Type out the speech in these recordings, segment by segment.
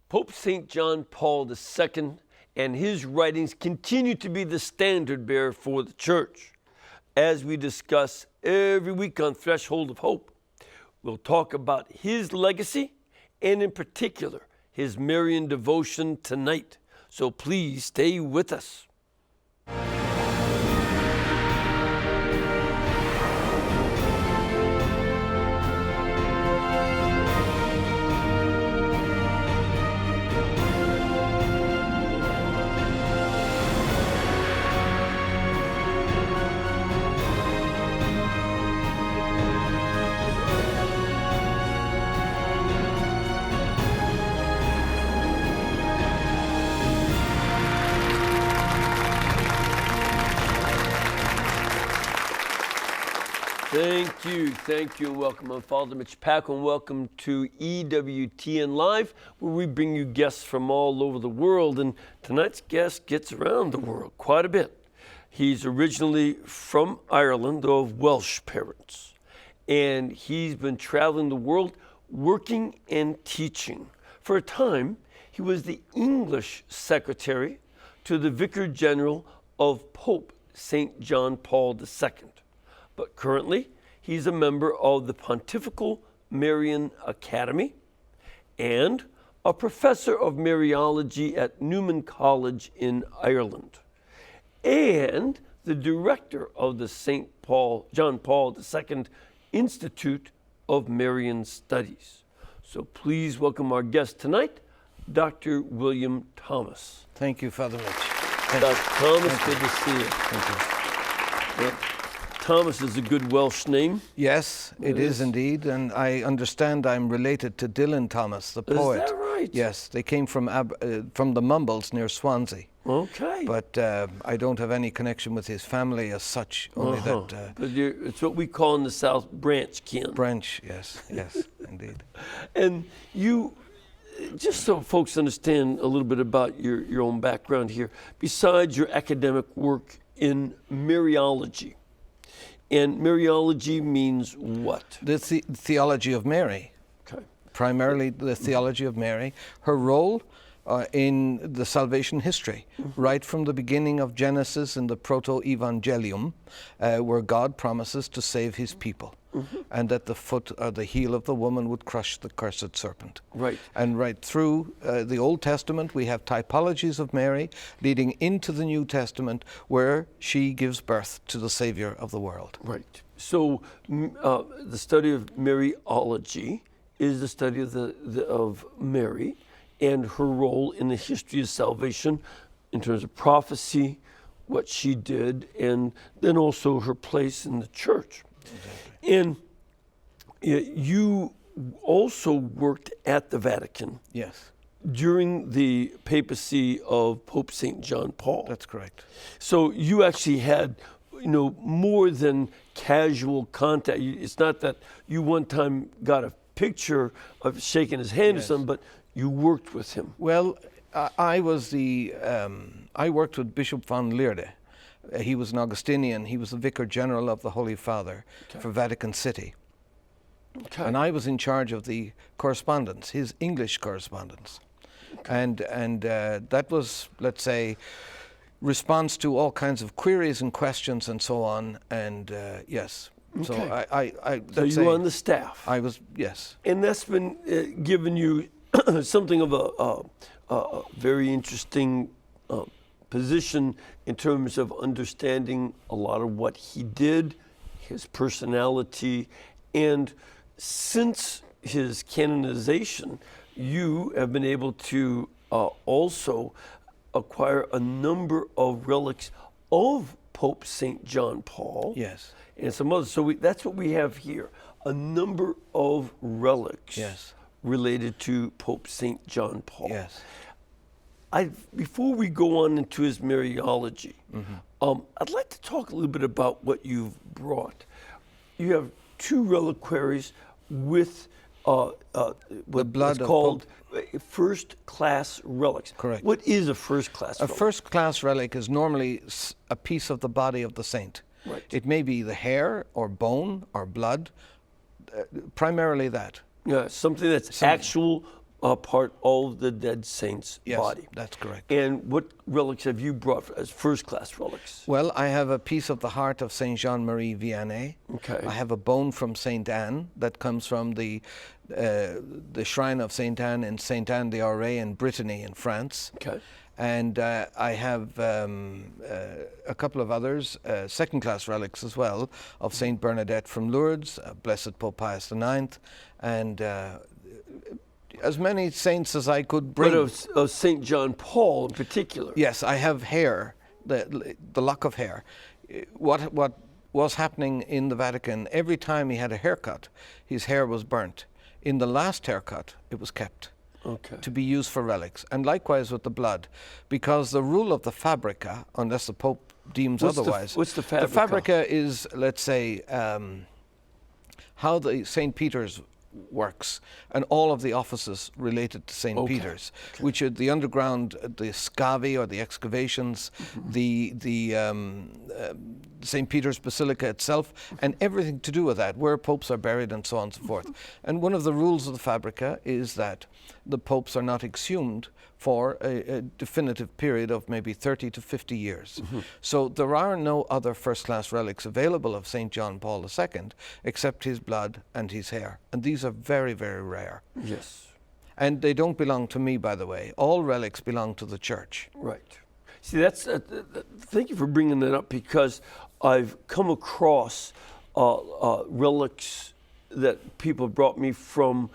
Pope St. John Paul II and his writings continue to be the standard bearer for the Church. As we discuss every week on Threshold of Hope, we'll talk about his legacy and in particular his Marian devotion tonight. So please stay with us. Thank you, and welcome. I'm Father Mitch Pacwa, and welcome to EWTN Live, where we bring you guests from all over the world, and tonight's guest gets around the world quite a bit. He's originally from Ireland, though of Welsh parents, and he's been traveling the world working and teaching. For a time, he was the English secretary to the Vicar General of Pope St. John Paul II, but currently, he's a member of the Pontifical Marian Academy and a professor of Mariology at Newman College in Ireland, and the director of the John Paul II Institute of Marian Studies. So please welcome our guest tonight, Dr. William Thomas. Thank you, Father Mitch. Dr. Thomas, good to see you. Thank you. Well, Thomas is a good Welsh name. Yes, it is indeed, and I understand I'm related to Dylan Thomas, the poet. Is that right? Yes, they came from the Mumbles near Swansea. Okay. But I don't have any connection with his family as such, only that... But it's what we call in the South branch kin. Branch, yes, indeed. And you, just so folks understand a little bit about your own background here, besides your academic work in Mariology, and Mariology means what? The theology of Mary. Okay. Primarily the theology of Mary. Her role in the salvation history, right from the beginning of Genesis in the Proto-Evangelium, where God promises to save his people, and that the foot or the heel of the woman would crush the cursed serpent. Right. And right through the Old Testament, we have typologies of Mary leading into the New Testament, where she gives birth to the Savior of the world. Right. So the study of Mariology is the study of Mary and her role in the history of salvation in terms of prophecy, what she did, and then also her place in the church. Exactly. And you also worked at the Vatican. Yes. During the papacy of Pope St. John Paul. That's correct. So you actually had, more than casual contact. It's not that you one time got a picture of shaking his hand or something, but you worked with him. Well, I worked with Bishop von Lierde. He was an Augustinian. He was the Vicar General of the Holy Father for Vatican City. Okay. And I was in charge of the correspondence, his English correspondence. Okay. And that was, let's say, response to all kinds of queries and questions and so on. And yes. Okay. So you were on the staff. I was, yes. And that's been giving you something of a very interesting position in terms of understanding a lot of what he did, his personality, and since his canonization, you have been able to also acquire a number of relics of Pope St. John Paul. Yes. And some others. So that's what we have here, a number of relics. Yes. Related to Pope St. John Paul. Yes. Before we go on into his Mariology, I'd like to talk a little bit about what you've brought. You have two reliquaries with the blood is called first-class relics. Correct. What is a first-class relic? A first-class relic is normally a piece of the body of the saint. Right. It may be the hair or bone or blood, primarily that. Yeah, something that's actual part of the dead saint's Yes, body. that's correct. And what relics have you brought as first-class relics? Well, I have a piece of the heart of Saint Jean-Marie Vianney. Okay. I have a bone from Saint Anne that comes from the shrine of Saint Anne in Saint Anne d'Auray in Brittany in France. Okay. And I have a couple of others, second-class relics as well, of Saint Bernadette from Lourdes, Blessed Pope Pius IX, and as many saints as I could bring. But of St. John Paul in particular. Yes, I have hair, the lock of hair. What was happening in the Vatican, every time he had a haircut, his hair was burnt. In the last haircut, it was kept. Okay. To be used for relics, and likewise with the blood, because the rule of the fabrica, unless the Pope deems otherwise. What's the fabrica? The fabrica is, let's say, how the St. Peter's works, and all of the offices related to St. Peter's, which are the underground, the scavi or the excavations, the St. Peter's Basilica itself, and everything to do with that, where popes are buried and so on and so forth. And one of the rules of the fabrica is that the popes are not exhumed for a definitive period of maybe 30 to 50 years. So there are no other first-class relics available of St. John Paul II except his blood and his hair. And these are very, very rare. Yes. And they don't belong to me, by the way. All relics belong to the Church. Right. See, that's thank you for bringing that up, because I've come across relics that people brought me from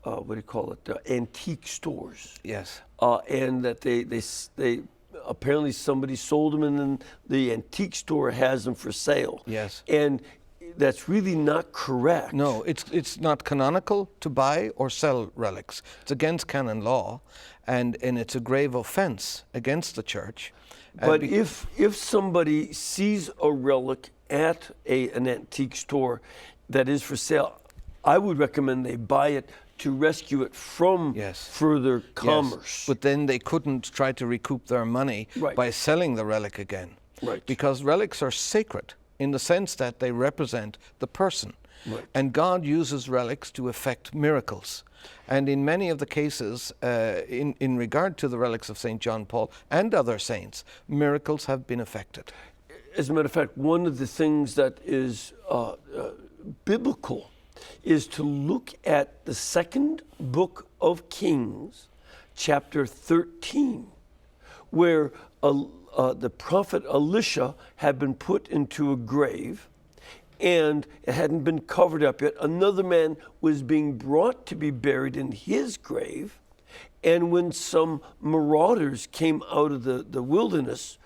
what do you call it? Antique stores. Yes. And that they apparently somebody sold them, and then the antique store has them for sale. Yes. And that's really not correct. No, it's not canonical to buy or sell relics. It's against canon law, and it's a grave offense against the Church. But if somebody sees a relic at an antique store that is for sale, I would recommend they buy it to rescue it from further commerce. Yes. But then they couldn't try to recoup their money by selling the relic again. Right. Because relics are sacred in the sense that they represent the person. Right. And God uses relics to effect miracles. And in many of the cases, in regard to the relics of St. John Paul and other saints, miracles have been effected. As a matter of fact, one of the things that is biblical is to look at the second book of Kings, chapter 13, where the prophet Elisha had been put into a grave, and it hadn't been covered up yet. Another man was being brought to be buried in his grave, and when some marauders came out of the wilderness,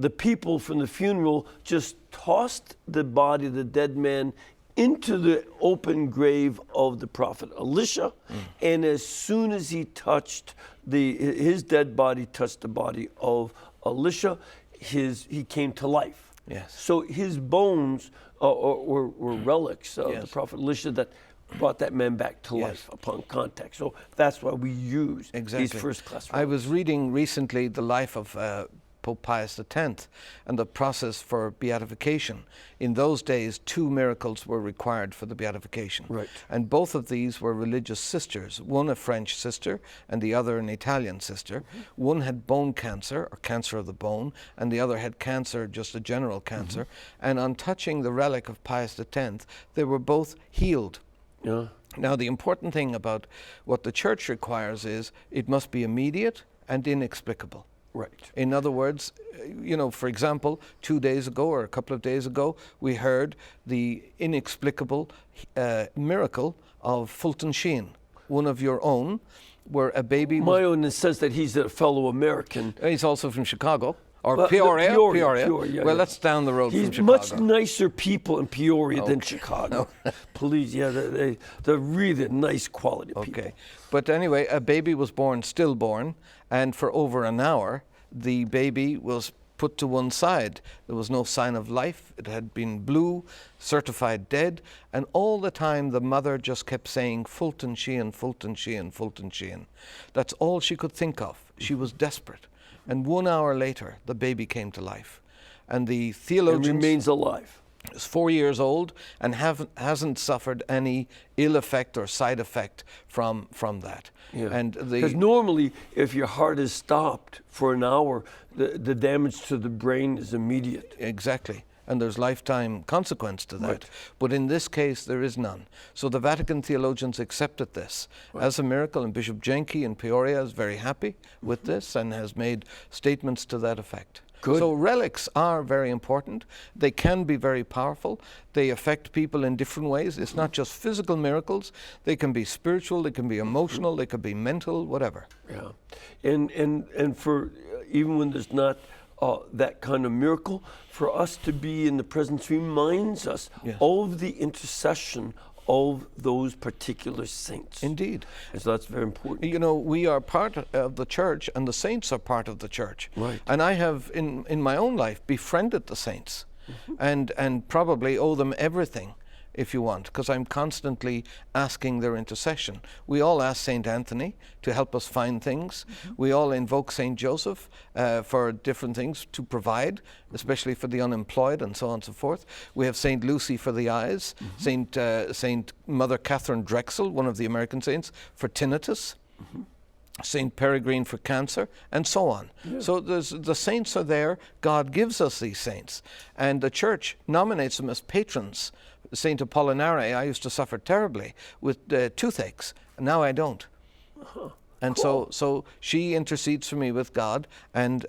the people from the funeral just tossed the body of the dead man into the open grave of the prophet Elisha, and as soon as he touched his dead body touched the body of Elisha, he came to life. Yes. So his bones were relics of the prophet Elisha that brought that man back to life upon contact. So that's why we use these first-class relics. I was reading recently the life of Pope Pius X and the process for beatification. In those days, 2 miracles were required for the beatification. Right. And both of these were religious sisters, one a French sister and the other an Italian sister. One had bone cancer, or cancer of the bone, and the other had cancer, just a general cancer. And on touching the relic of Pius X, they were both healed. Yeah. Now, the important thing about what the Church requires is it must be immediate and inexplicable. Right. In other words, for example, 2 days ago or a couple of days ago, we heard the inexplicable miracle of Fulton Sheen, one of your own, where a baby was... My own, in the sense that he's a fellow American. He's also from Chicago. Or Well, Peoria. Peoria, Well, that's down the road from He's Chicago. much nicer people in Peoria than Chicago. Please, they're really nice quality people. Okay. But anyway, a baby was born stillborn, and for over an hour, the baby was put to one side. There was no sign of life. It had been blue, certified dead, and all the time the mother just kept saying, Fulton Sheen, Fulton Sheen, Fulton Sheen. That's all she could think of. She was desperate. And 1 hour later, the baby came to life. And the theologians... And remains alive. is 4 years old and hasn't suffered any ill effect or side effect from that. Yeah. And because normally, if your heart is stopped for an hour, the damage to the brain is immediate. Exactly. And there's lifetime consequence to that. Right. But in this case, there is none. So the Vatican theologians accepted this as a miracle, and Bishop Jenke in Peoria is very happy with this and has made statements to that effect. Good. So relics are very important. They can be very powerful. They affect people in different ways. It's not just physical miracles. They can be spiritual, they can be emotional, they can be mental, whatever. Yeah. And for even when there's not that kind of miracle, for us to be in the presence reminds us of the intercession of those particular saints. Indeed. And so that's very important. You know, we are part of the church, and the saints are part of the church. Right. And I have, in my own life, befriended the saints, and probably owe them everything, if you want, because I'm constantly asking their intercession. We all ask St. Anthony to help us find things. We all invoke St. Joseph for different things to provide, especially for the unemployed and so on and so forth. We have St. Lucy for the eyes, St. Mother Catherine Drexel, one of the American saints, for tinnitus. St. Peregrine for cancer, and so on. Yeah. So the saints are there. God gives us these saints. And the church nominates them as patrons. St. Apollinare, I used to suffer terribly with toothaches. Now I don't. And cool. so she intercedes for me with God, and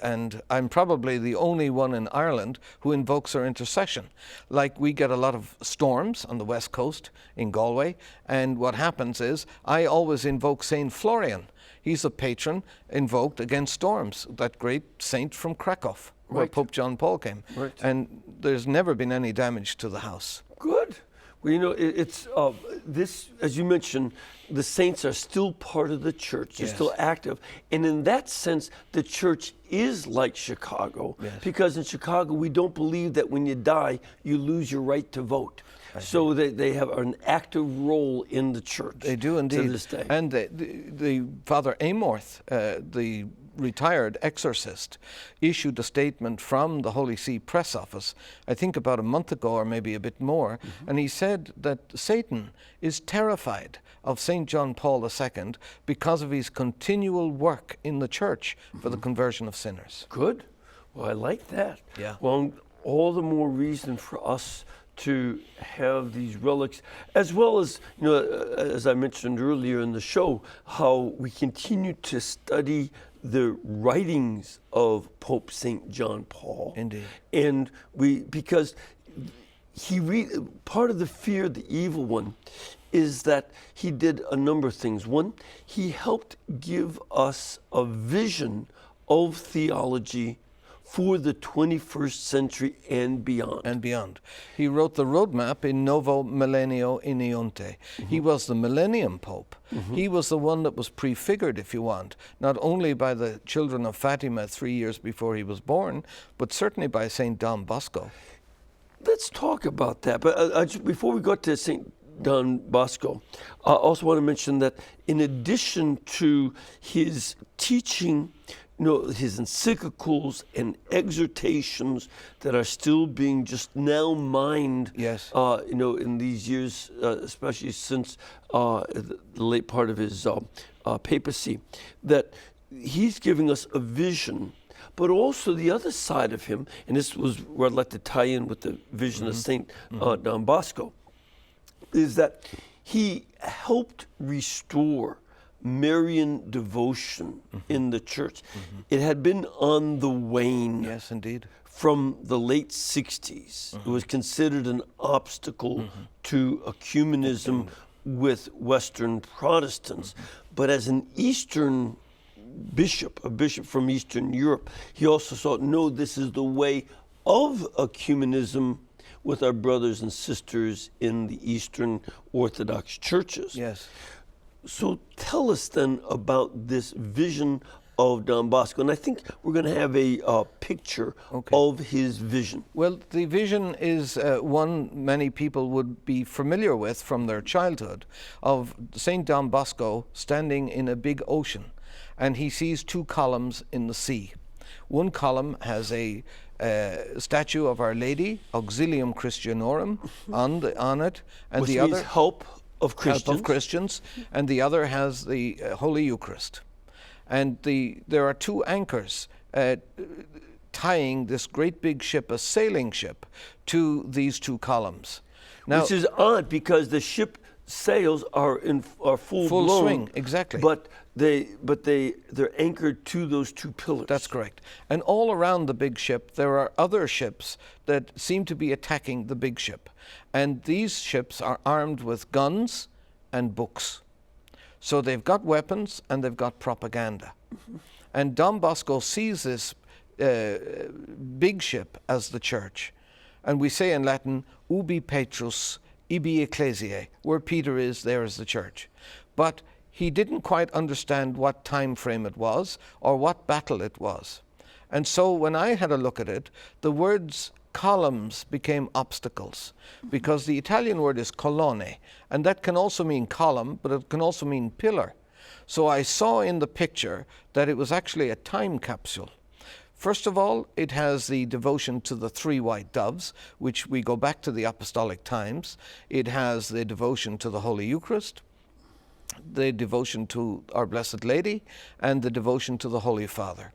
I'm probably the only one in Ireland who invokes her intercession. Like, we get a lot of storms on the west coast in Galway, and what happens is I always invoke St. Florian. He's a patron invoked against storms, that great saint from Krakow, where Pope John Paul came. Right. And there's never been any damage to the house. Good. Well, you know, it's this, as you mentioned, the saints are still part of the church. They're still active. And in that sense, the church is like Chicago. Yes. Because in Chicago, we don't believe that when you die, you lose your right to vote. So they have an active role in the church. They do indeed. To this day. And the Father Amorth, the retired exorcist, issued a statement from the Holy See press office, I think about a month ago or maybe a bit more, and he said that Satan is terrified of St. John Paul II because of his continual work in the church for the conversion of sinners. Good. Well, I like that. Yeah. Well, all the more reason for us to have these relics, as well as, you know, as I mentioned earlier in the show, how we continue to study the writings of Pope St. John Paul. Indeed. And because part of the fear of the evil one is that he did a number of things. One, he helped give us a vision of theology for the 21st century and beyond. And beyond. He wrote the roadmap in Novo Millennio Inionte. He was the Millennium Pope. He was the one that was prefigured, if you want, not only by the children of Fatima 3 years before he was born, but certainly by St. Don Bosco. Let's talk about that. But before we go to St. Don Bosco, I also want to mention that in addition to his teaching, you know, his encyclicals and exhortations that are still being just now mined, you know, in these years, especially since the late part of his papacy, that he's giving us a vision, but also the other side of him, and this was where I'd like to tie in with the vision of St. Don Bosco, is that he helped restore Marian devotion in the church. It had been on the wane. Yes, indeed. From the late 60s. It was considered an obstacle to ecumenism with Western Protestants. But as an Eastern bishop, a bishop from Eastern Europe, he also thought, no, this is the way of ecumenism with our brothers and sisters in the Eastern Orthodox churches. Yes. So tell us then about this vision of Don Bosco. And I think we're going to have a picture of his vision. Well, the vision is one many people would be familiar with from their childhood, of St. Don Bosco standing in a big ocean, and he sees two columns in the sea. One column has a statue of Our Lady, Auxilium Christianorum, on it, and Which the means other help of Christians. help of Christians, and the other has the Holy Eucharist. And there are two anchors tying this great big ship, a sailing ship, to these two columns. Now, which is odd because the ship sails are full blown, swing, exactly. But they're anchored to those two pillars. That's correct. And all around the big ship, there are other ships that seem to be attacking the big ship. And these ships are armed with guns and books. So they've got weapons and they've got propaganda. Mm-hmm. And Don Bosco sees this big ship as the church. And we say in Latin, ubi Petrus, ibi Ecclesiae. Where Peter is, there is the church. But he didn't quite understand what time frame it was or what battle it was. And so when I had a look at it, the words columns became obstacles, because the Italian word is colonne, and that can also mean column, but it can also mean pillar. So I saw in the picture that it was actually a time capsule. First of all, it has the devotion to the three white doves, which we go back to the apostolic times. It has the devotion to the Holy Eucharist, the devotion to Our Blessed Lady, and the devotion to the Holy Father.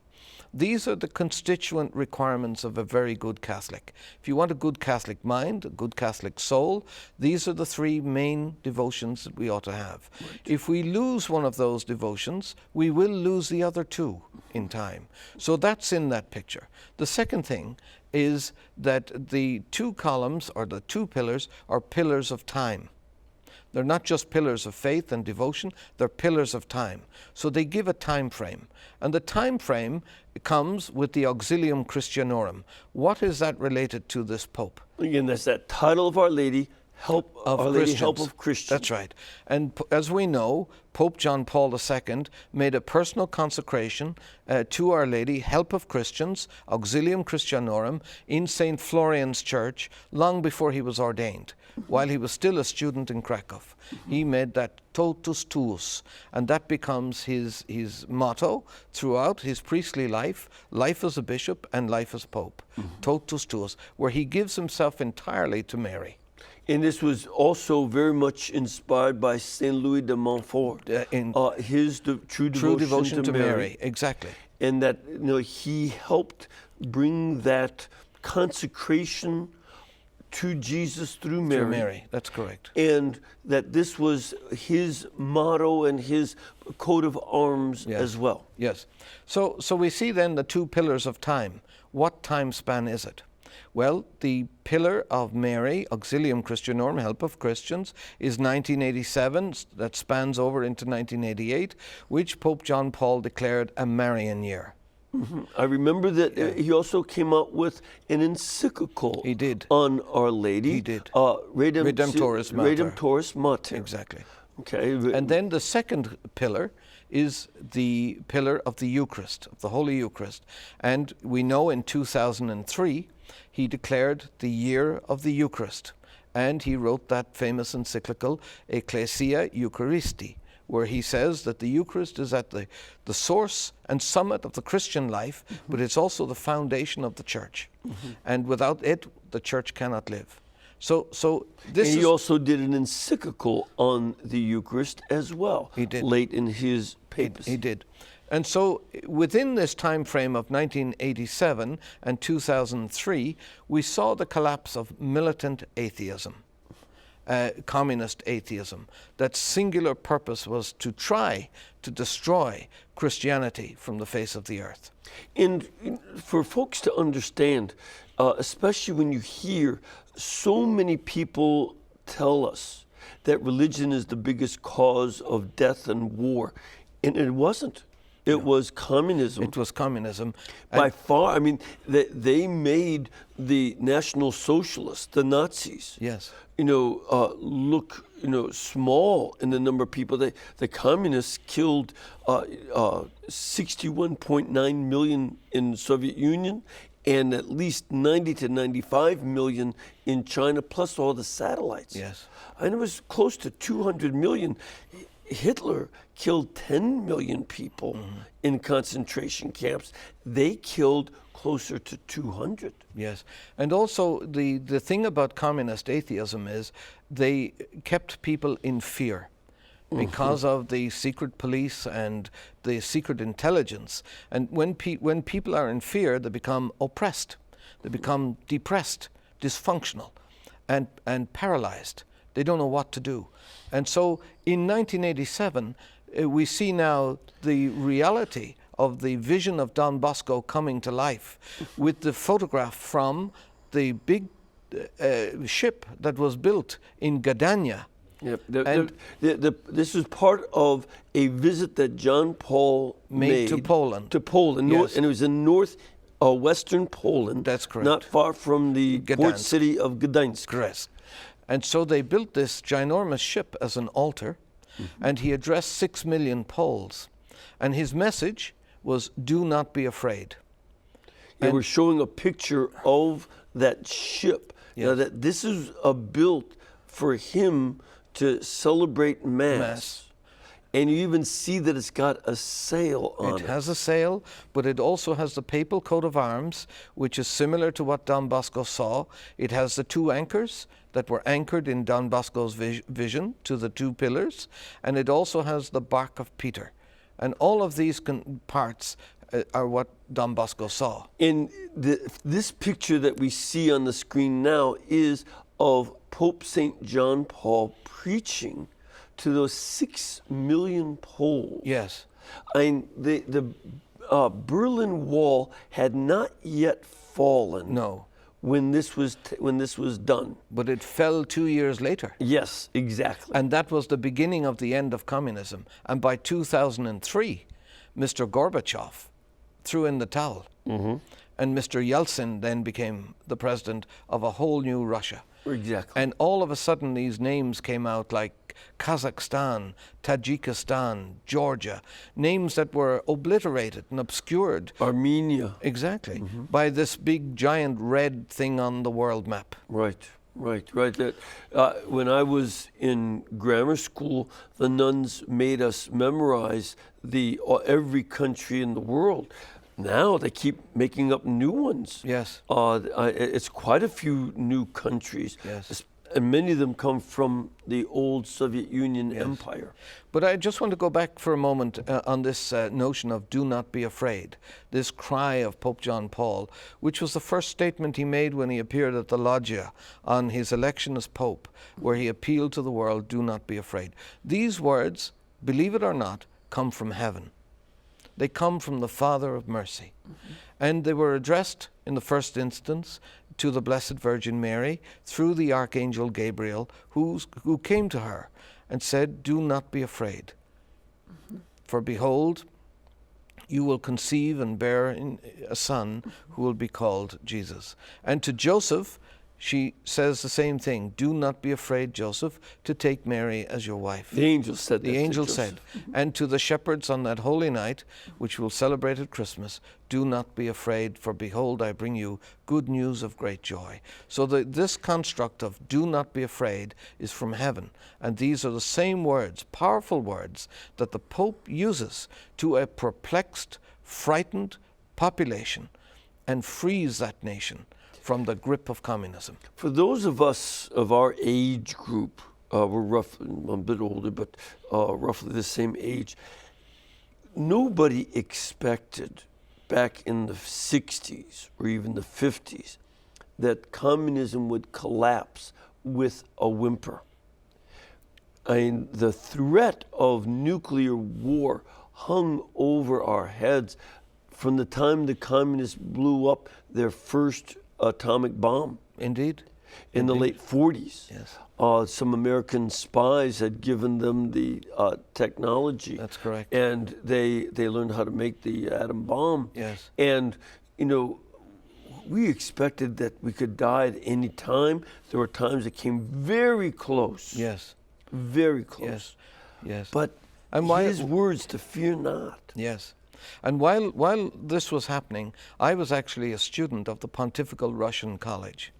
These are the constituent requirements of a very good Catholic. If you want a good Catholic mind, a good Catholic soul, these are the three main devotions that we ought to have. Right. If we lose one of those devotions, we will lose the other two in time. So that's in that picture. The second thing is that the two columns, or the two pillars, are pillars of time. They're not just pillars of faith and devotion, they're pillars of time. So they give a time frame. And the time frame comes with the Auxilium Christianorum. What is that related to this Pope? Again, that's that title of Our Lady, help of Our Lady, help of Christians. That's right. And as we know, Pope John Paul II made a personal consecration to Our Lady, help of Christians, Auxilium Christianorum, in St. Florian's Church long before he was ordained. While he was still a student in Krakow, he made that totus tuus, and that becomes his motto throughout his priestly life as a bishop and life as Pope, totus tuus, where he gives himself entirely to Mary. And this was also very much inspired by Saint Louis de Montfort, his true devotion to Mary. Exactly. And that he helped bring that consecration to Jesus through Mary. Through Mary, that's correct. And that this was his motto and his coat of arms as well. Yes. So we see then the two pillars of time. What time span is it? Well, the pillar of Mary, Auxilium Christianorum, help of Christians, is 1987. That spans over into 1988, which Pope John Paul declared a Marian year. Mm-hmm. I remember that he also came out with an encyclical he did. On Our Lady. He did. Redemptoris Mater. Redemptoris Mater. Exactly. Okay. And then the second pillar is the pillar of the Eucharist, of the Holy Eucharist. And we know in 2003, he declared the year of the Eucharist. And he wrote that famous encyclical, Ecclesiae Eucharisti, where he says that the Eucharist is at the source and summit of the Christian life, but it's also the foundation of the Church. And without it, the Church cannot live. So this. And he also did an encyclical on the Eucharist as well. He did. Late in his papacy. He did. And so within this time frame of 1987 and 2003, we saw the collapse of militant atheism. Communist atheism. That singular purpose was to try to destroy Christianity from the face of the earth. And for folks to understand, especially when you hear so many people tell us that religion is the biggest cause of death and war, and it wasn't. It was communism. It was communism. By far. I mean, they made the National Socialists, the Nazis, yes, look, small in the number of people. The communists killed 61.9 million in the Soviet Union and at least 90 to 95 million in China, plus all the satellites. Yes. And it was close to 200 million. Hitler killed 10 million people in concentration camps. They killed closer to 200. Yes. And also the thing about communist atheism is they kept people in fear because of the secret police and the secret intelligence. And when people are in fear, they become oppressed. They become depressed, dysfunctional, and paralyzed. They don't know what to do. And so in 1987, we see now the reality of the vision of Don Bosco coming to life with the photograph from the big ship that was built in Gdansk. Yep. This was part of a visit that John Paul made to Poland. Yes. And it was in western Poland. That's correct. Not far from the port city of Gdansk. Correct. And so they built this ginormous ship as an altar, and he addressed 6 million Poles. And his message was, do not be afraid. And we're showing a picture of that ship. Yes. Now that this is built for him to celebrate Mass. And you even see that it's got a sail on it. It has a sail, but it also has the papal coat of arms, which is similar to what Don Bosco saw. It has the 2 anchors that were anchored in Don Bosco's vision to the 2 pillars, and it also has the bark of Peter. And all of these parts are what Don Bosco saw. And this picture that we see on the screen now is of Pope St. John Paul preaching to those 6 million Poles. Yes. I mean, the Berlin Wall had not yet fallen. No. When this was done. But it fell 2 years later. Yes, exactly. And that was the beginning of the end of communism. And by 2003, Mr. Gorbachev threw in the towel. And Mr. Yeltsin then became the president of a whole new Russia. Exactly. And all of a sudden these names came out like Kazakhstan, Tajikistan, Georgia, names that were obliterated and obscured. Armenia. Exactly. By this big giant red thing on the world map. Right. That when I was in grammar school, the nuns made us memorize every country in the world. Now they keep making up new ones. Yes. It's quite a few new countries. Yes. And many of them come from the old Soviet Union empire. But I just want to go back for a moment on this notion of do not be afraid, this cry of Pope John Paul, which was the first statement he made when he appeared at the Loggia on his election as Pope, where he appealed to the world, do not be afraid. These words, believe it or not, come from heaven. They come from the Father of mercy. And they were addressed in the first instance to the Blessed Virgin Mary through the Archangel Gabriel, who came to her and said, do not be afraid. For behold, you will conceive and bear a son who will be called Jesus. And to Joseph, she says the same thing. Do not be afraid, Joseph, to take Mary as your wife. The angel said that. The angel said. And to the shepherds on that holy night, which we'll celebrate at Christmas, do not be afraid, for behold, I bring you good news of great joy. So this construct of do not be afraid is from heaven. And these are the same words, powerful words, that the Pope uses to a perplexed, frightened population and frees that nation from the grip of communism. For those of us of our age group, we're roughly, I'm a bit older, but roughly the same age, nobody expected back in the 60s or even the 50s that communism would collapse with a whimper. I mean, the threat of nuclear war hung over our heads from the time the communists blew up their first atomic bomb. Indeed. In the late 40s. Yes. Some American spies had given them the technology. That's correct. And they learned how to make the atom bomb. Yes. And, we expected that we could die at any time. There were times it came very close. Yes. Very close. Yes. But his words to fear not. Yes. And while this was happening, I was actually a student of the Pontifical Russian College.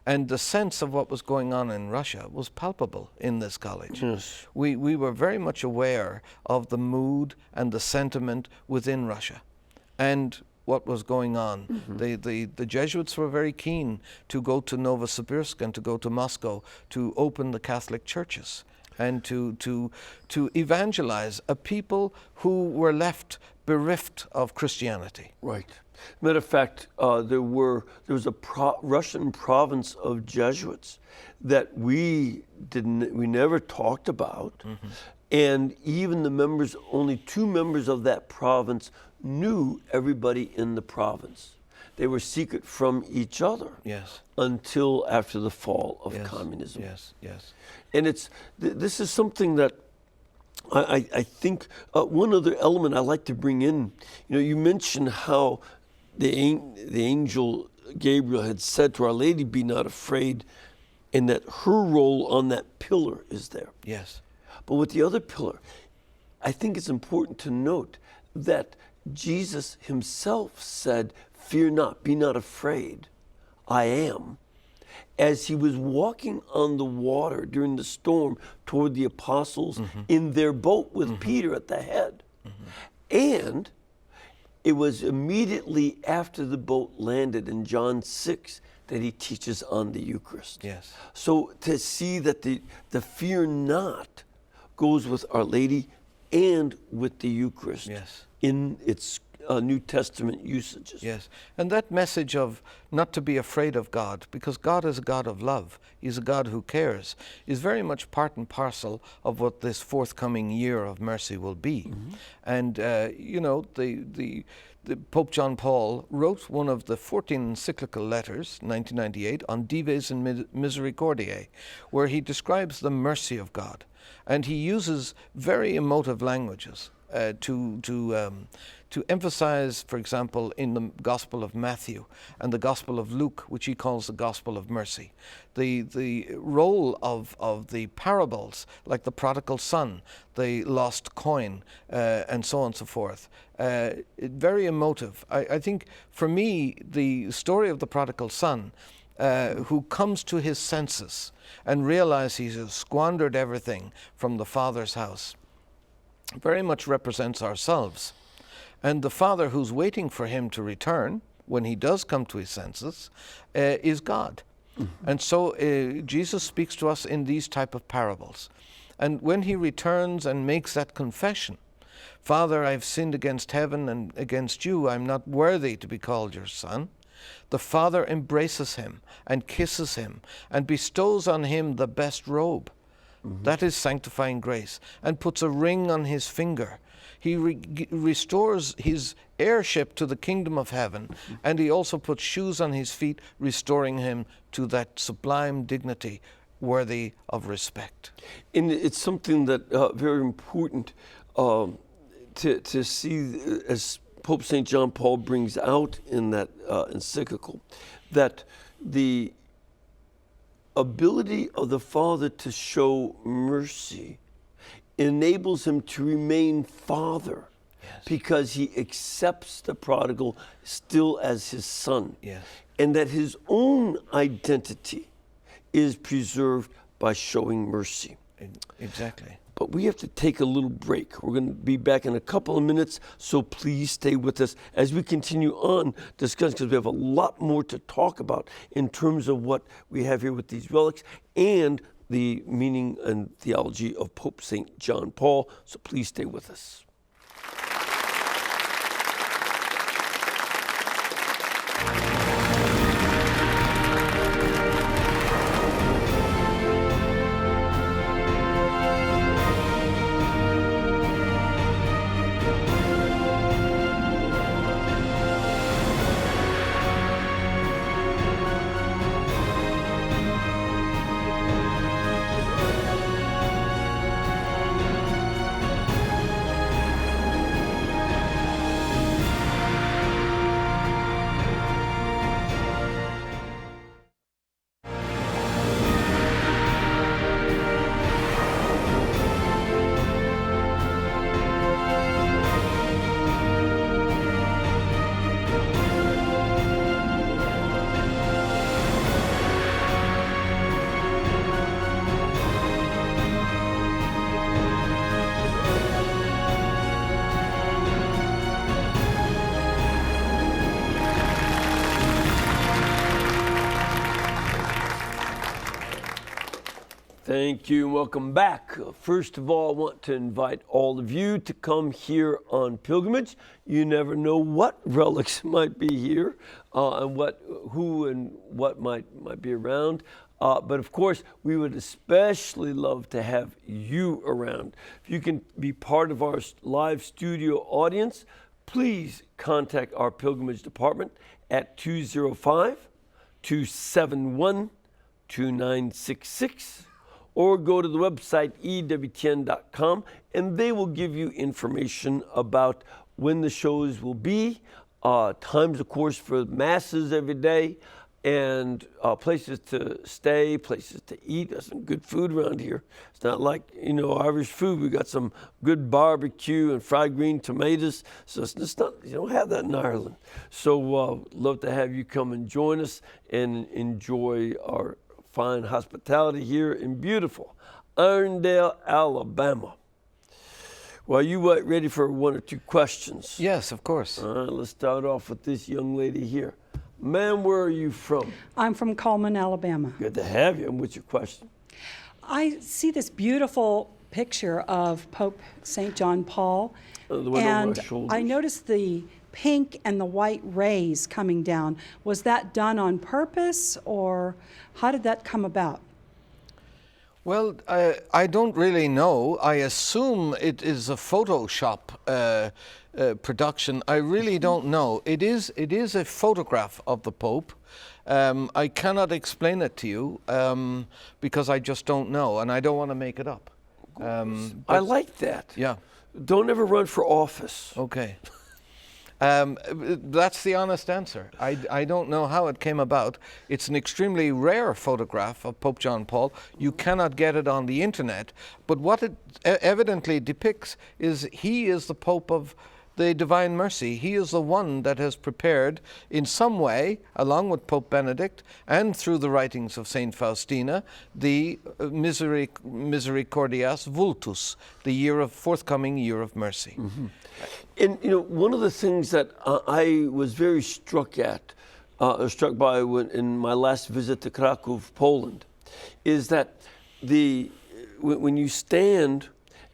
And the sense of what was going on in Russia was palpable in this college. Yes. We were very much aware of the mood and the sentiment within Russia and what was going on. Mm-hmm. The Jesuits were very keen to go to Novosibirsk and to go to Moscow to open the Catholic churches and to evangelize a people who were left bereft of Christianity. Right. Matter of fact, there was a Russian province of Jesuits that we never talked about, mm-hmm. and even the members, only 2 members of that province knew everybody in the province. They were secret from each other. Yes. Until after the fall of communism. Yes, yes. And this is something that I think one other element I like to bring in. You mentioned how the angel Gabriel had said to Our Lady, "Be not afraid," and that her role on that pillar is there. Yes. But with the other pillar, I think it's important to note that Jesus himself said, "Fear not, be not afraid, I am," as he was walking on the water during the storm toward the apostles mm-hmm. in their boat with mm-hmm. Peter at the head. Mm-hmm. And it was immediately after the boat landed in John 6 that he teaches on the Eucharist. Yes. So to see that the fear not goes with Our Lady and with the Eucharist. Yes. In its New Testament usages. Yes, and that message of not to be afraid of God, because God is a God of love, he's a God who cares, is very much part and parcel of what this forthcoming year of mercy will be. Mm-hmm. And, the Pope John Paul wrote one of the 14 encyclical letters, 1998, on Dives and Misericordiae, where he describes the mercy of God. And he uses very emotive languages to emphasize, for example, in the Gospel of Matthew and the Gospel of Luke, which he calls the Gospel of Mercy, the role of the parables, like the prodigal son, the lost coin, and so on and so forth. Very emotive. I think, for me, the story of the prodigal son, who comes to his senses and realizes he has squandered everything from the Father's house, very much represents ourselves. And the Father who's waiting for him to return, when he does come to his senses, is God. Mm-hmm. And so Jesus speaks to us in these type of parables. And when he returns and makes that confession, "Father, I've sinned against heaven and against you. I'm not worthy to be called your son," the Father embraces him and kisses him and bestows on him the best robe. Mm-hmm. That is sanctifying grace, and puts a ring on his finger. He restores his heirship to the kingdom of heaven, mm-hmm. and he also puts shoes on his feet, restoring him to that sublime dignity worthy of respect. And it's something that very important to see, as Pope St. John Paul brings out in that encyclical, that the ability of the Father to show mercy enables him to remain Father. Yes. Because he accepts the prodigal still as his son. Yes. And that his own identity is preserved by showing mercy. Exactly. But we have to take a little break. We're going to be back in a couple of minutes, so please stay with us as we continue on discussing, because we have a lot more to talk about in terms of what we have here with these relics and the meaning and theology of Pope St. John Paul. So please stay with us. Thank you and welcome back. First of all, I want to invite all of you to come here on pilgrimage. You never know what relics might be here and who and what might be around. But of course, we would especially love to have you around. If you can be part of our live studio audience, please contact our pilgrimage department at 205-271-2966 or go to the website EWTN.com and they will give you information about when the shows will be, times, of course, for masses every day, and places to stay, places to eat. There's some good food around here. It's not like, Irish food. We got some good barbecue and fried green tomatoes. So it's not, you don't have that in Ireland. So love to have you come and join us and enjoy our fine hospitality here in beautiful Irondale, Alabama. Well, you ready for one or two questions? Yes, of course. All right, let's start off with this young lady here. Ma'am, where are you from? I'm from Coleman, Alabama. Good to have you. And what's your question? I see this beautiful picture of Pope St. John Paul. The one over our shoulders. I noticed the pink and the white rays coming down. Was that done on purpose, or how did that come about? Well, I don't really know. I assume it is a Photoshop production. I really don't know. It is a photograph of the Pope. I cannot explain it to you because I just don't know, and I don't want to make it up. I like that. Yeah. Don't ever run for office. Okay. That's the honest answer. I don't know how it came about. It's an extremely rare photograph of Pope John Paul. You cannot get it on the internet. But what it evidently depicts is he is the Pope of the Divine Mercy. He is the one that has prepared in some way, along with Pope Benedict and through the writings of St. Faustina, the Misericordias Vultus, the forthcoming year of mercy. Mm-hmm. And one of the things that I was very struck by in my last visit to Krakow, Poland, is that when you stand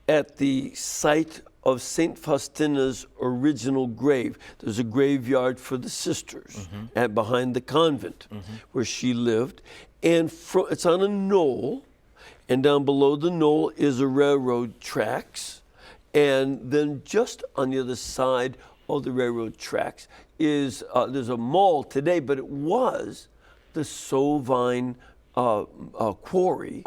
at the site of St. Faustina's original grave, there's a graveyard for the sisters behind the convent where she lived, and it's on a knoll, and down below the knoll is a railroad tracks. And then just on the other side of the railroad tracks is, there's a mall today, but it was the Sovine quarry,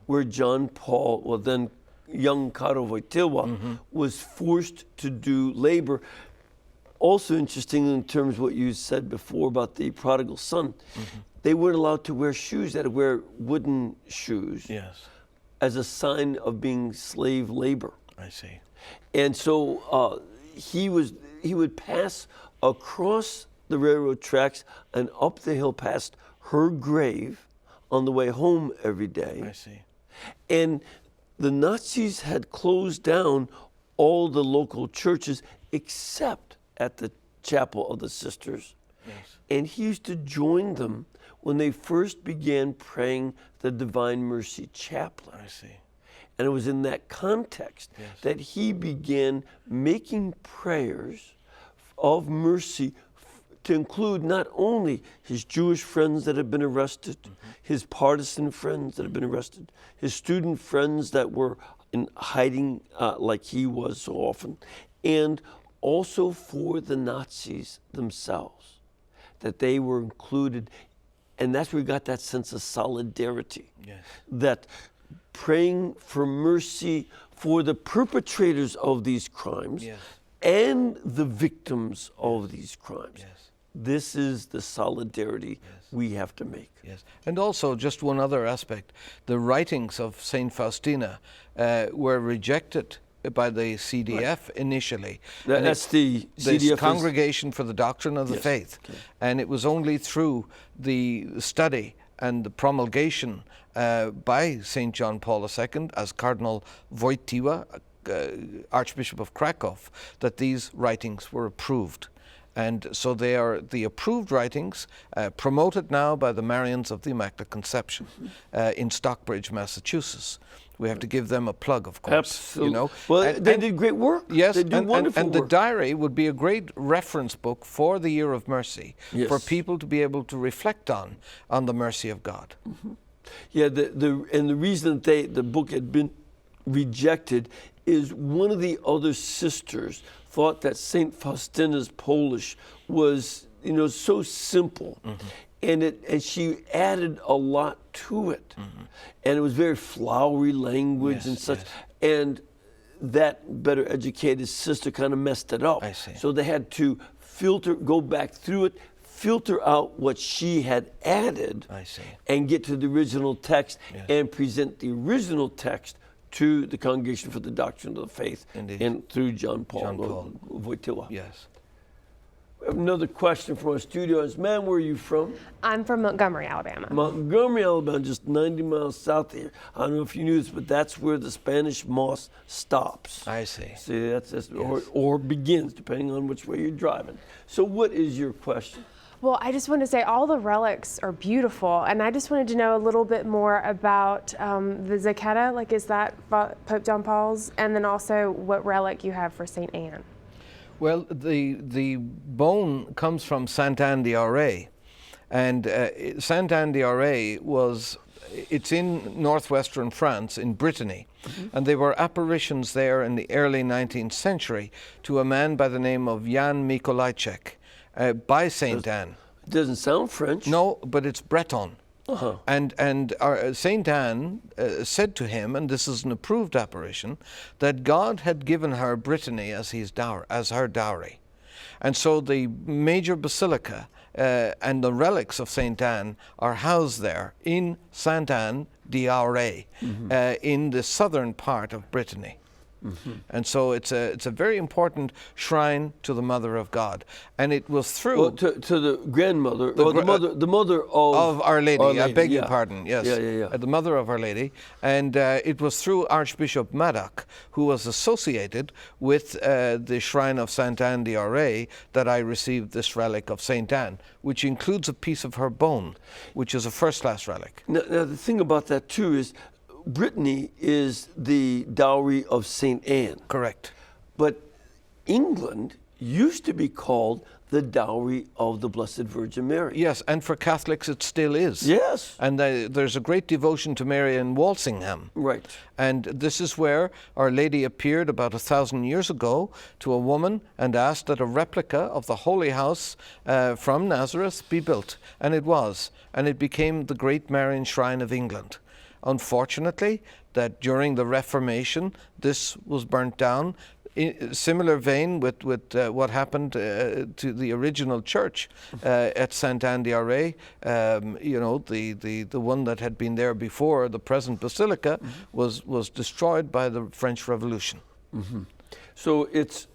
where John Paul, well then young Karol Wojtyła, was forced to do labor. Also interesting in terms of what you said before about the prodigal son, they weren't allowed to wear shoes, they had to wear wooden shoes as a sign of being slave labor. I see. And so he would pass across the railroad tracks and up the hill past her grave on the way home every day. I see. And the Nazis had closed down all the local churches except at the Chapel of the Sisters. Yes. And he used to join them when they first began praying the Divine Mercy Chaplet. I see. And it was in that context that he began making prayers of mercy to include not only his Jewish friends that had been arrested, his partisan friends that had been arrested, his student friends that were in hiding like he was so often, and also for the Nazis themselves, that they were included. And that's where we got that sense of solidarity, that praying for mercy for the perpetrators of these crimes and the victims of these crimes. This is the solidarity we have to make. And also, just one other aspect, the writings of St. Faustina were rejected by the CDF initially. That's the CDF, Congregation for the Doctrine of the Faith. And it was only through the study and the promulgation by St. John Paul II as Cardinal Wojtyła, Archbishop of Krakow, that these writings were approved. And so they are the approved writings, promoted now by the Marians of the Immaculate Conception in Stockbridge, Massachusetts. We have to give them a plug, of course. Absolutely. You know? Well, they did great work. Yes, they do wonderful and work. the diary would be a great reference book for the Year of Mercy, Yes. for people to be able to reflect on the mercy of God. Yeah, and the reason that the book had been rejected is one of the other sisters thought that St. Faustina's Polish was, so simple. And she added a lot to it. And it was very flowery language Yes, and such. yes. And that better educated sister kind of messed it up. I see. So they had to go back through it, filter out what she had added, I see. and get to the original text Yes. and present the original text to the Congregation for the Doctrine of the Faith, Indeed. and through John Paul Wojtyła. Yes. We have another question from our studio audience. Ma'am, where are you from? I'm from Montgomery, Alabama. Montgomery, Alabama, just 90 miles south of here. I don't know if you knew this, but that's where the Spanish moss stops. I see. See, or begins, depending on which way you're driving. So what is your question? Well, I just want to say all the relics are beautiful, and I just wanted to know a little bit more about the Zucchetto. Like, is that Pope John Paul's? And then also what relic you have for St. Anne? Well, the bone comes from Sainte Anne d'Auray, and Sainte Anne d'Auray it's in northwestern France, in Brittany, and there were apparitions there in the early 19th century to a man by the name of Jan Mikolajczyk by Sainte Anne. It doesn't sound French. No, but it's Breton. Uh-huh. And Saint Anne said to him, and this is an approved apparition, that God had given her Brittany as her dowry. And so the major basilica and the relics of Saint Anne are housed there in Sainte Anne d'Auray, in the southern part of Brittany. And so it's a very important shrine to the Mother of God, and it was through to the grandmother, the mother of Our Lady. I beg your yeah. pardon. Yes, Yeah. The Mother of Our Lady, and it was through Archbishop Maddock, who was associated with the shrine of Sainte Anne d'Auray, that I received this relic of Saint Anne, which includes a piece of her bone, which is a first-class relic. Now, the thing about that too is, Brittany is the dowry of St. Anne. Correct. But England used to be called the dowry of the Blessed Virgin Mary. Yes, and for Catholics it still is. Yes. And there's a great devotion to Mary in Walsingham. Right. And this is where Our Lady appeared about 1,000 years ago to a woman and asked that a replica of the Holy House from Nazareth be built. And it was. And it became the great Marian shrine of England. Unfortunately, that during the Reformation, this was burnt down. In similar vein with what happened to the original church at Sainte Anne d'Auray, the one that had been there before, the present basilica, was destroyed by the French Revolution. So it's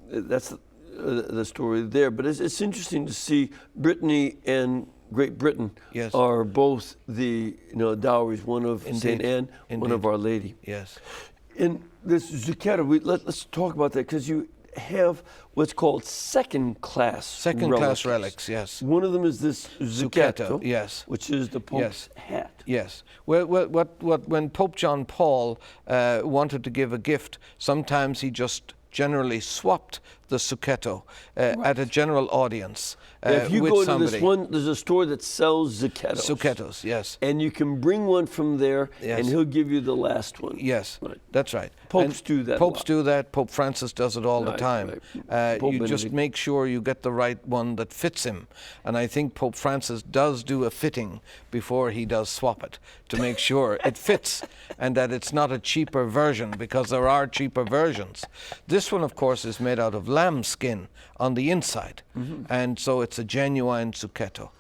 that's the story there. But it's interesting to see Brittany and Great Britain Yes. are both the dowries, one of St. Anne, one of Our Lady. Yes. In this Zucchetto, let's talk about that, because you have what's called second-class relics, yes. One of them is this Zucchetto, yes. which is the Pope's hat. Yes. Well, when Pope John Paul wanted to give a gift, sometimes he just generally swapped the Zucchetto at a general audience If you with go to somebody. this one, there's a store that sells Zucchettos. Zucchettos, yes. And you can bring one from there, Yes. and he'll give you the last one. Yes, Right. that's right. Popes And do that a Popes lot. do that. Pope Francis does it all the Right, time. right. Pope You just Benedict. make sure you get the right one that fits him. And I think Pope Francis does do a fitting before he does swap it, to make sure it fits and that it's not a cheaper version, because there are cheaper versions. This one, of course, is made out of lamb skin on the inside. And so it's a genuine Zucchetto.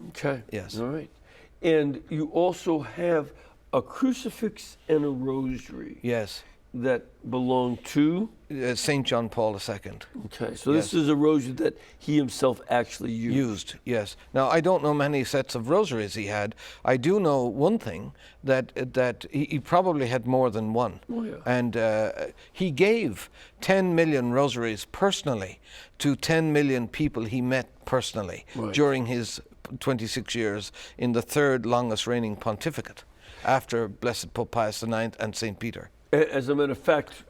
Okay. Yes. All right. And you also have a crucifix and a rosary. Yes. that belonged to? St. John Paul II. Okay, so this is a rosary that he himself actually used. Yes. Now, I don't know many sets of rosaries he had. I do know one thing, that he probably had more than one. Oh, yeah. And he gave 10 million rosaries personally to 10 million people he met personally during his 26 years in the third longest reigning pontificate, after Blessed Pope Pius IX and St. Peter. As a matter of fact,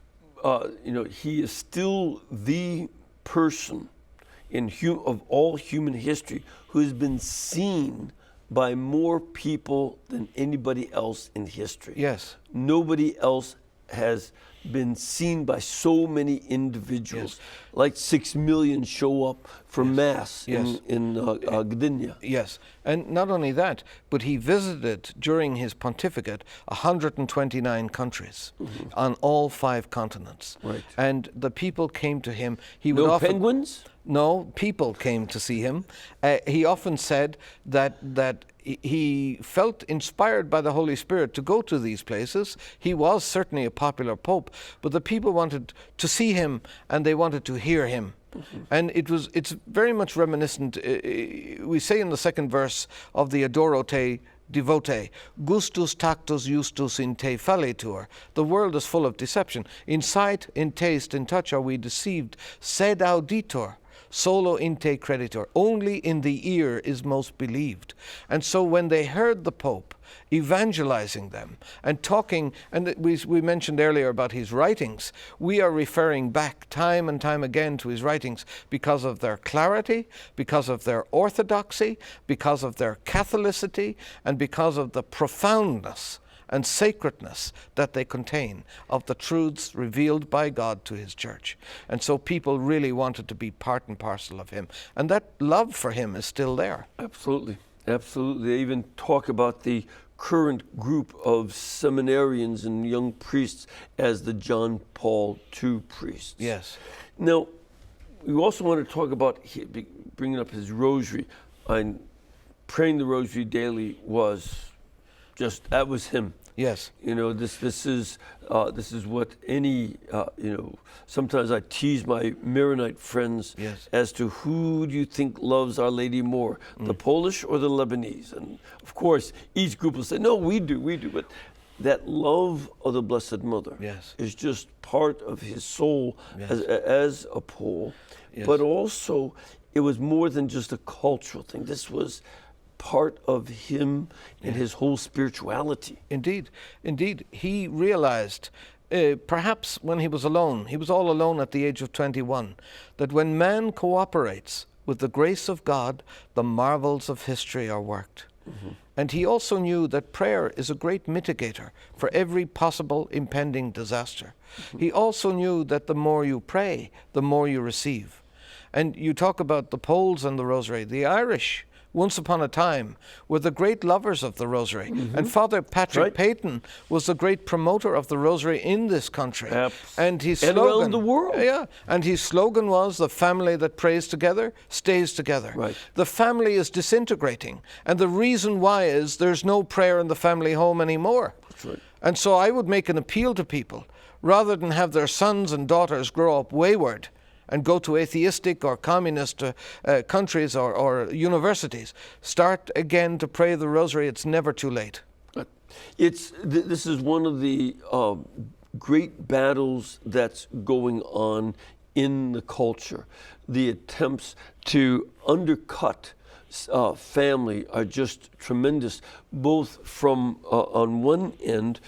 he is still the person of all human history who has been seen by more people than anybody else in history. Yes. Nobody else has been seen by so many individuals. Like 6 million show up for Mass in Gdynia. Yes, and not only that, but he visited during his pontificate 129 countries on all 5 continents. Right. And the people came to him. He would No often, penguins? No, people came to see him. He often said that he felt inspired by the Holy Spirit to go to these places. He was certainly a popular pope, but the people wanted to see him and they wanted to hear him. And it's very much reminiscent. We say in the second verse of the Adoro Te Devote, gustus tactus justus in te fallitur. The world is full of deception. In sight, in taste, in touch are we deceived. Sed auditor. Solo in te creditor. Only in the ear is most believed. And so when they heard the Pope evangelizing them and talking, and we mentioned earlier about his writings, we are referring back time and time again to his writings because of their clarity, because of their orthodoxy, because of their Catholicity, and because of the profoundness and sacredness that they contain of the truths revealed by God to his church. And so people really wanted to be part and parcel of him. And that love for him is still there. Absolutely. Absolutely. They even talk about the current group of seminarians and young priests as the John Paul II priests. Yes. Now, we also want to talk about bringing up his rosary. And praying the rosary daily was that was him. Yes. This is what any sometimes I tease my Maronite friends as to who do you think loves Our Lady more, the Polish or the Lebanese? And of course, each group will say, no, we do. But that love of the Blessed Mother is just part of his soul as a Pole. Yes. But also, it was more than just a cultural thing. This was part of him and his whole spirituality. Indeed. He realized, perhaps when he was alone, he was all alone at the age of 21, that when man cooperates with the grace of God, the marvels of history are worked. And he also knew that prayer is a great mitigator for every possible impending disaster. He also knew that the more you pray, the more you receive. And you talk about the Poles and the Rosary. The Irish, once upon a time, were the great lovers of the Rosary. And Father Patrick Peyton was the great promoter of the Rosary in this country. And his slogan, around the world. And his slogan was, the family that prays together stays together. Right. The family is disintegrating. And the reason why is there's no prayer in the family home anymore. That's right. And so I would make an appeal to people, rather than have their sons and daughters grow up wayward and go to atheistic or communist countries or universities, start again to pray the Rosary. It's never too late. This is one of the great battles that's going on in the culture. The attempts to undercut family are just tremendous, both from, on one end,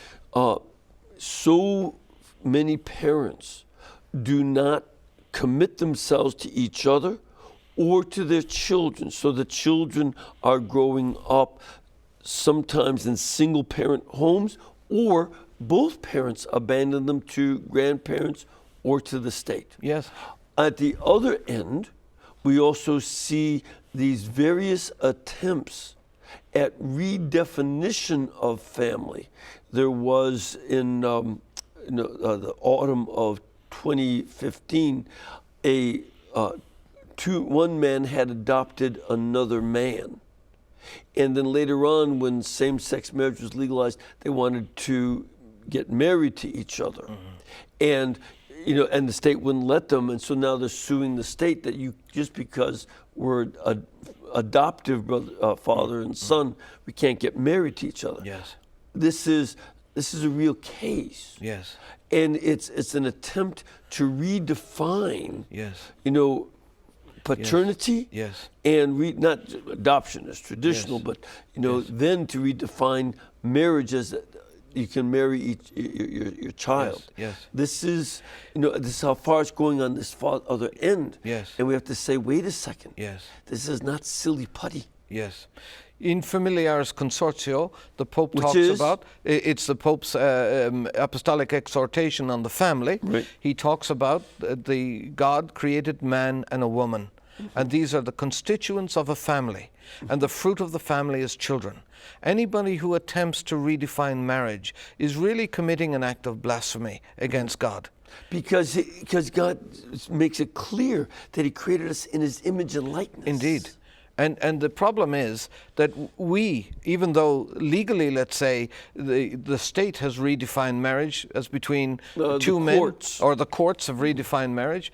so many parents do not commit themselves to each other or to their children. So the children are growing up sometimes in single parent homes, or both parents abandon them to grandparents or to the state. Yes. At the other end, we also see these various attempts at redefinition of family. There was in the autumn of 2015, one man had adopted another man. And then later on, when same-sex marriage was legalized, they wanted to get married to each other. And and the state wouldn't let them, and so now they're suing the state that just because we're adoptive father and son, we can't get married to each other. Yes. This is a real case. Yes. And it's an attempt to redefine. Yes. Paternity. Yes. And not adoption as traditional, Yes. but then to redefine marriage as you can marry your child. Yes. This is how far it's going on this other end. Yes. And we have to say, wait a second. Yes. This is not silly putty. Yes. In Familiaris Consortio, the Pope Which talks is? about, it's the Pope's apostolic exhortation on the family. Right. He talks about the God created man and a woman. And these are the constituents of a family. And the fruit of the family is children. Anybody who attempts to redefine marriage is really committing an act of blasphemy against God. Because God makes it clear that he created us in his image and likeness. Indeed. And the problem is that we, even though legally, let's say, the state has redefined marriage as between two men, or the courts have redefined marriage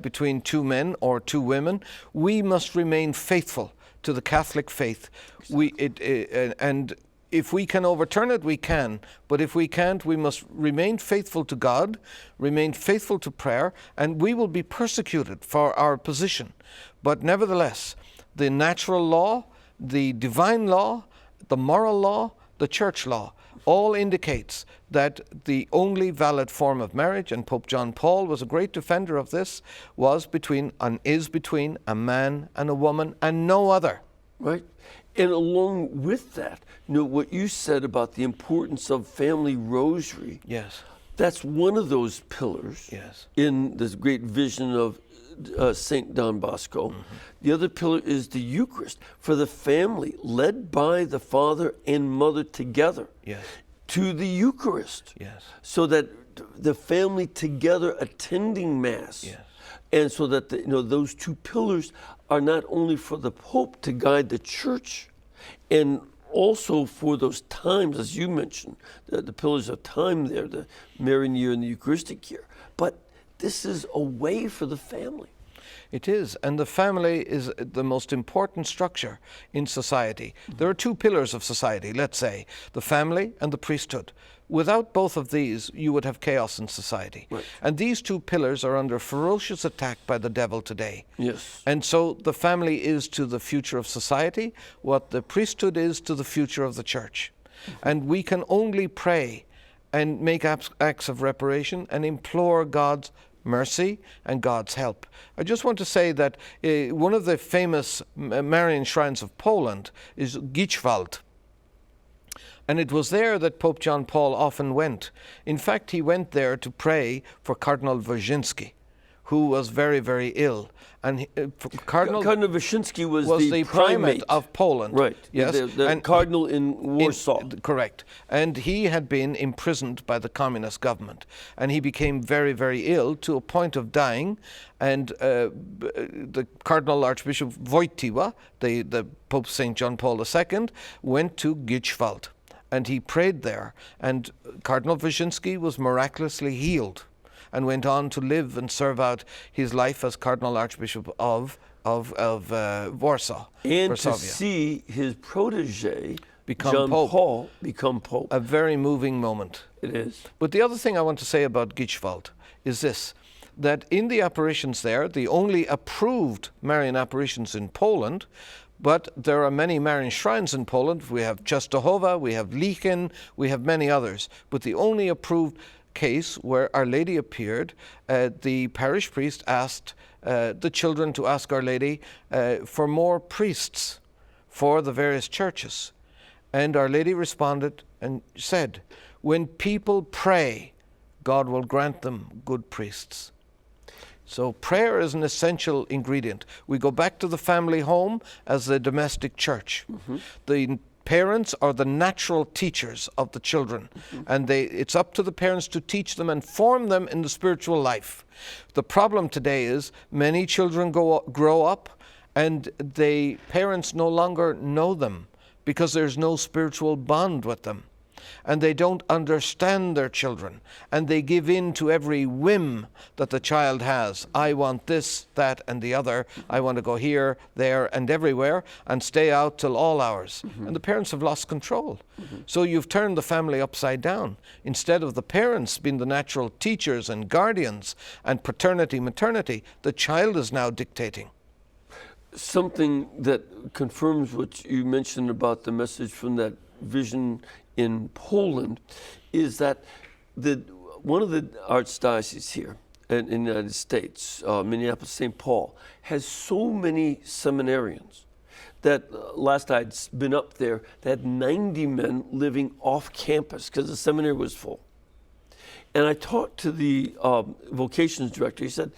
between two men or two women, we must remain faithful to the Catholic faith. And if we can overturn it, we can. But if we can't, we must remain faithful to God, remain faithful to prayer, and we will be persecuted for our position. But nevertheless, the natural law, the divine law, the moral law, the church law, all indicates that the only valid form of marriage, and Pope John Paul was a great defender of this, is between a man and a woman and no other. Right. And along with that, what you said about the importance of family rosary. Yes. That's one of those pillars. Yes. In this great vision of St. Don Bosco. The other pillar is the Eucharist for the family, led by the father and mother together. Yes. To the Eucharist. Yes. So that the family together attending Mass. Yes. And so that those two pillars are not only for the Pope to guide the Church, and also for those times, as you mentioned, the pillars of time there, the Marian year and the Eucharistic year, but this is a way for the family. It is, and the family is the most important structure in society. There are two pillars of society, let's say, the family and the priesthood. Without both of these, you would have chaos in society. Right. And these two pillars are under ferocious attack by the devil today. Yes. And so the family is to the future of society what the priesthood is to the future of the church. And we can only pray and make acts of reparation and implore God's mercy and God's help. I just want to say that one of the famous Marian shrines of Poland is Gichwald. And it was there that Pope John Paul often went. In fact, he went there to pray for Cardinal Wojcinski, who was very, very ill. And Cardinal Wojcinski was the primate of Poland. Right. Yes. The cardinal in Warsaw. Correct. And he had been imprisoned by the communist government. And he became very, very ill to a point of dying. And the Cardinal Archbishop Wojtyła, the Pope St. John Paul II, went to Gichwald. And he prayed there. And Cardinal Wojcinski was miraculously healed, and went on to live and serve out his life as Cardinal Archbishop of Warsaw. And Varsovia. to see his protege, Become John Pope. Paul, become Pope. A very moving moment. It is. But the other thing I want to say about Gichwald is this, that in the apparitions there, the only approved Marian apparitions in Poland, but there are many Marian shrines in Poland. We have Częstochowa, we have Lichin, we have many others. But the only approved case where Our Lady appeared, the parish priest asked the children to ask Our Lady for more priests for the various churches. And Our Lady responded and said, when people pray, God will grant them good priests. So prayer is an essential ingredient. We go back to the family home as the domestic church. The parents are the natural teachers of the children, and it's up to the parents to teach them and form them in the spiritual life. The problem today is many children grow up and the parents no longer know them because there's no spiritual bond with them. and they don't understand their children, and they give in to every whim that the child has. I want this, that, and the other. I want to go here, there, and everywhere, and stay out till all hours. And the parents have lost control. So you've turned the family upside down. Instead of the parents being the natural teachers and guardians and paternity, maternity, the child is now dictating. Something that confirms what you mentioned about the message from that vision in Poland is that one of the archdioceses here in the United States, Minneapolis, St. Paul, has so many seminarians that last I'd been up there, they had 90 men living off campus because the seminary was full. And I talked to the vocations director. He said,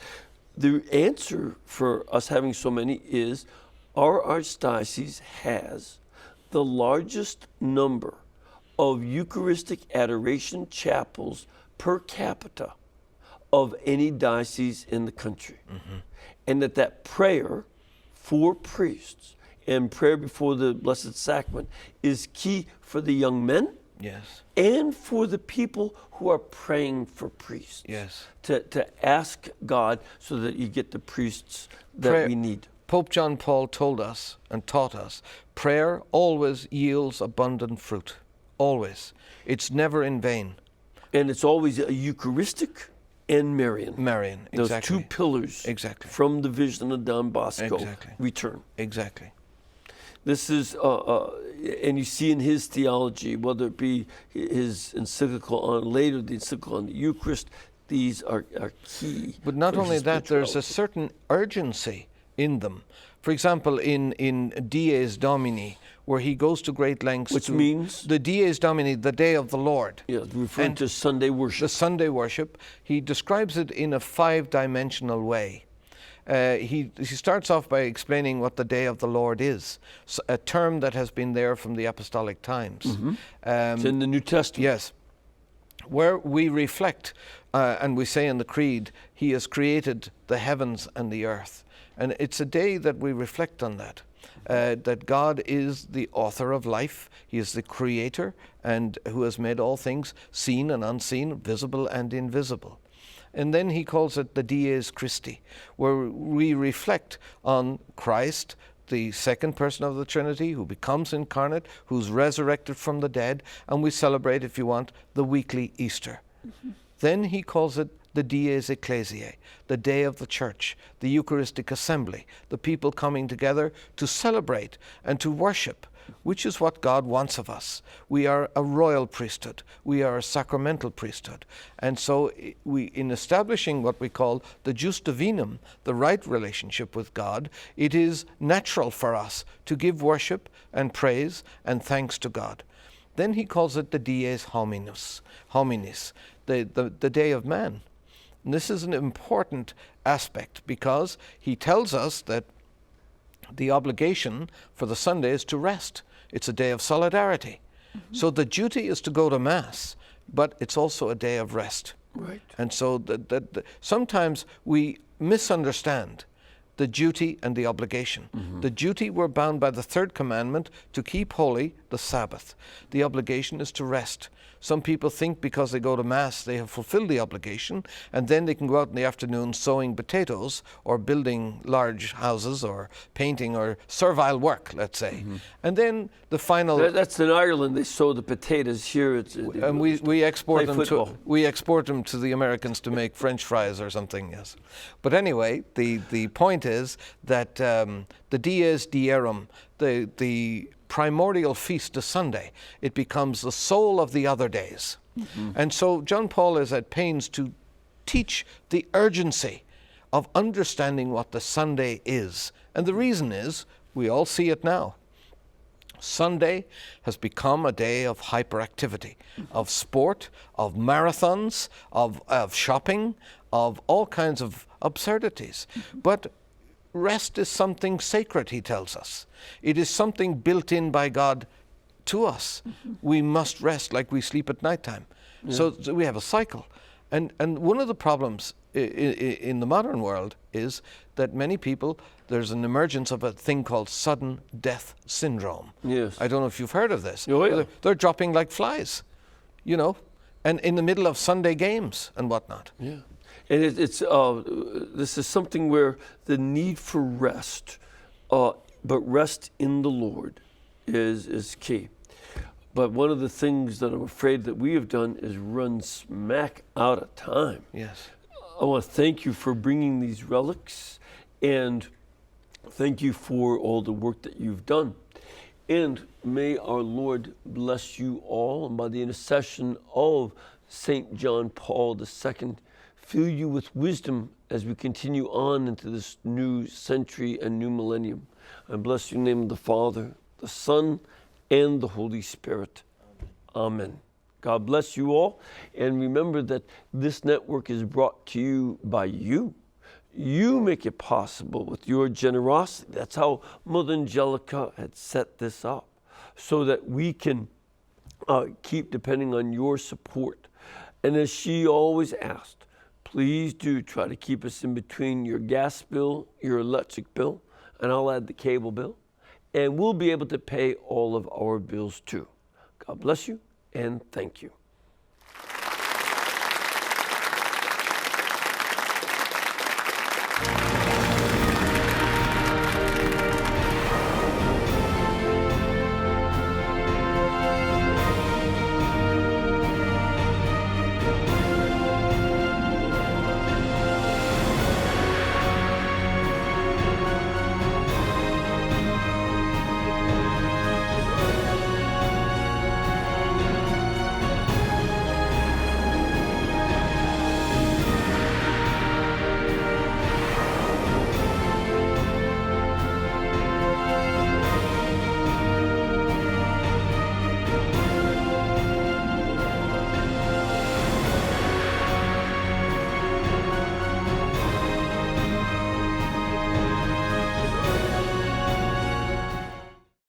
the answer for us having so many is our archdiocese has the largest number of Eucharistic adoration chapels per capita of any diocese in the country. And that prayer for priests and prayer before the Blessed Sacrament is key for the young men. Yes. And for the people who are praying for priests. Yes. To ask God so that you get the priests that we need. Pope John Paul told us and taught us, prayer always yields abundant fruit. Always. It's never in vain. And it's always a Eucharistic and Marian. Marian, Those exactly. two pillars from the vision of Don Bosco return. Exactly. This is, and you see in his theology, whether it be his encyclical on later, the encyclical on the Eucharist, these are key. But not only that, there's a certain urgency in them. For example, in Diaz Domine, where he goes to great lengths. Which means? The Diaz Domine, the day of the Lord. Yeah, referring to Sunday worship. The Sunday worship. He describes it in a 5-dimensional way. He starts off by explaining what the day of the Lord is, a term that has been there from the apostolic times. It's in the New Testament. Yes. Where we reflect, and we say in the Creed, He has created the heavens and the earth. And it's a day that we reflect on that. That God is the author of life. He is the creator and who has made all things seen and unseen, visible and invisible. And then he calls it the Dies Christi, where we reflect on Christ, the second person of the Trinity, who becomes incarnate, who's resurrected from the dead, and we celebrate, if you want, the weekly Easter. Then he calls it the Dies Ecclesiae, the day of the church, the Eucharistic assembly, the people coming together to celebrate and to worship, which is what God wants of us. We are a royal priesthood. We are a sacramental priesthood. And so in establishing what we call the jus divinum, the right relationship with God, it is natural for us to give worship and praise and thanks to God. Then he calls it the Dies Hominis, the day of man. And this is an important aspect because he tells us that the obligation for the Sunday is to rest. It's a day of solidarity. So the duty is to go to Mass, but it's also a day of rest. Right. And so sometimes we misunderstand the duty and the obligation. The duty, we're bound by the third commandment to keep holy the Sabbath. The obligation is to rest. Some people think because they go to Mass they have fulfilled the obligation, and then they can go out in the afternoon sowing potatoes or building large houses or painting or servile work, let's say. And then the final... That's in Ireland, they sow the potatoes. Here it's... And we export them football. we export them to the Americans to make French fries or something, yes. But anyway, the point is that the Dies Dierum, the primordial feast of Sunday, it becomes the soul of the other days. And so John Paul is at pains to teach the urgency of understanding what the Sunday is. And the reason is, we all see it now. Sunday has become a day of hyperactivity, of sport, of marathons, of shopping, of all kinds of absurdities. But rest is something sacred, he tells us. It is something built in by God to us. We must rest like we sleep at nighttime. So we have a cycle. And one of the problems in the modern world is that many people, there's an emergence of a thing called sudden death syndrome. Yes. I don't know if you've heard of this. Oh, yeah. They're dropping like flies. you know, and in the middle of Sunday games and whatnot. Yeah. And this is something where the need for rest, but rest in the Lord is key. But one of the things that I'm afraid that we have done is run smack out of time. Yes. I want to thank you for bringing these relics, and thank you for all the work that you've done. And may our Lord bless you all, and by the intercession of St. John Paul II, fill you with wisdom as we continue on into this new century and new millennium. I bless you in the name of the Father, the Son, and the Holy Spirit. Amen. God bless you all. And remember that this network is brought to you by you. You make it possible with your generosity. That's how Mother Angelica had set this up, so that we can keep depending on your support. And as she always asked, please do try to keep us in between your gas bill, your electric bill, and I'll add the cable bill. And we'll be able to pay all of our bills too. God bless you, and thank you.